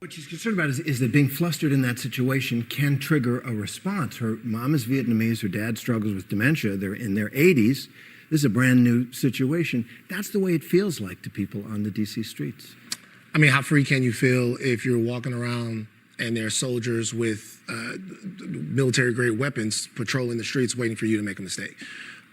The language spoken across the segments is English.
What she's concerned about is that being flustered in that situation can trigger a response. Her mom is Vietnamese. Her dad struggles with dementia. They're in their 80s. This is a brand new situation. That's the way it feels like to people on the D.C. streets. I mean, how free can you feel if you're walking around and there are soldiers with military-grade weapons patrolling the streets waiting for you to make a mistake?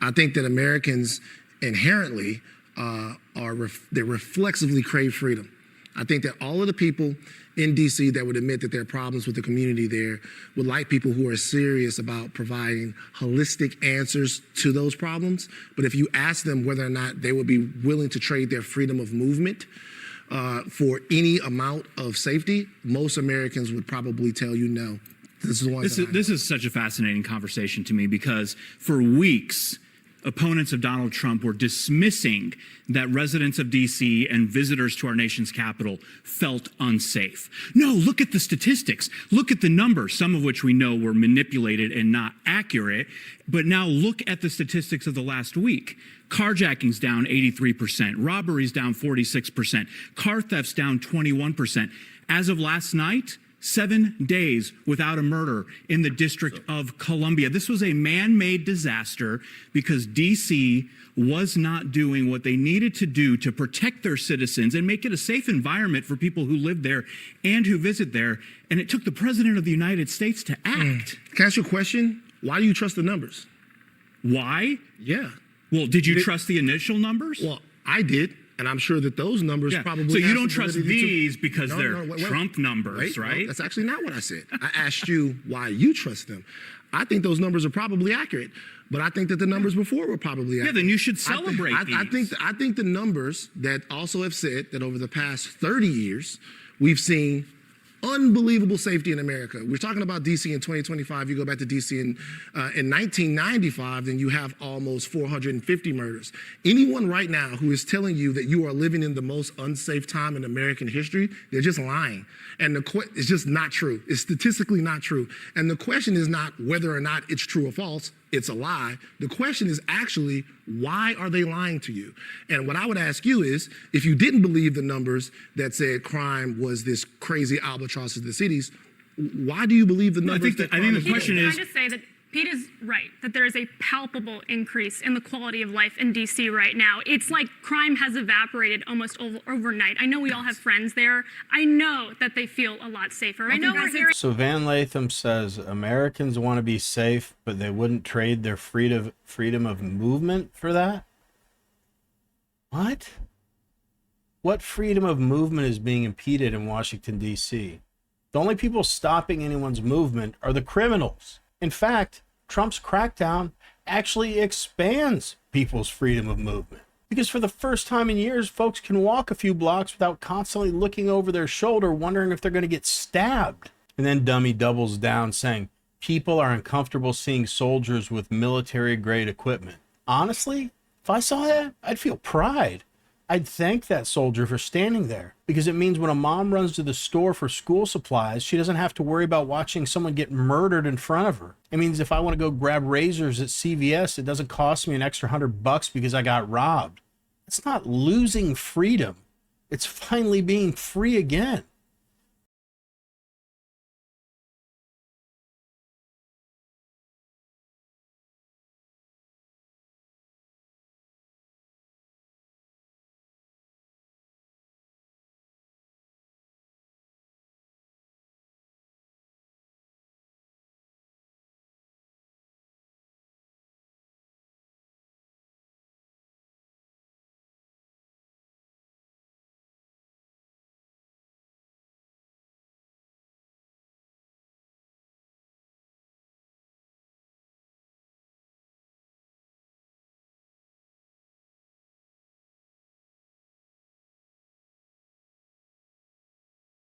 I think that Americans inherently they reflexively crave freedom. I think that all of the people in D.C. that would admit that there are problems with the community there would like people who are serious about providing holistic answers to those problems. But if you ask them whether or not they would be willing to trade their freedom of movement for any amount of safety, most Americans would probably tell you no. This is such a fascinating conversation to me because for weeks, opponents of Donald Trump were dismissing that residents of D.C. and visitors to our nation's capital felt unsafe. No, look at the statistics. Look at the numbers, some of which we know were manipulated and not accurate. But now look at the statistics of the last week. Carjackings down 83%, robberies down 46%, car thefts down 21%. As of last night, 7 days without a murder in the District of Columbia. This was a man-made disaster because D.C. was not doing what they needed to do to protect their citizens and make it a safe environment for people who live there and who visit there. And it took the President of the United States to act. Can I ask you a question? Why do you trust the numbers? Why? Yeah. Well, did you trust the initial numbers? Well, I did. And I'm sure that those numbers probably... So you don't trust these because they're Trump numbers, right? No, that's actually not what I said. I asked you why you trust them. I think those numbers are probably accurate, but I think that the numbers before were probably accurate. Yeah, then you should celebrate these. I think the numbers that also have said that over the past 30 years, we've seen unbelievable safety in America. We're talking about D.C. in 2025. You go back to D.C. in 1995, then you have almost 450 murders. Anyone right now who is telling you that you are living in the most unsafe time in American history, they're just lying. And it's just not true. It's statistically not true. And the question is not whether or not it's true or false. It's a lie. The question is actually, why are they lying to you? And what I would ask you is, if you didn't believe the numbers that said crime was this crazy albatross of the cities, why do you believe the numbers? I think the question is... Can I just say that Pete is right, that there is a palpable increase in the quality of life in D.C. right now. It's like crime has evaporated almost overnight. I know we all have friends there. I know that they feel a lot safer. I know we're hearing... So Van Latham says Americans want to be safe, but they wouldn't trade their freedom of movement for that? What? What freedom of movement is being impeded in Washington, D.C.? The only people stopping anyone's movement are the criminals. In fact, Trump's crackdown actually expands people's freedom of movement. Because for the first time in years, folks can walk a few blocks without constantly looking over their shoulder, wondering if they're going to get stabbed. And then Dummy doubles down, saying, people are uncomfortable seeing soldiers with military-grade equipment. Honestly, if I saw that, I'd feel pride. I'd thank that soldier for standing there, because it means when a mom runs to the store for school supplies, she doesn't have to worry about watching someone get murdered in front of her. It means if I want to go grab razors at CVS, it doesn't cost me an extra $100 because I got robbed. It's not losing freedom. It's finally being free again.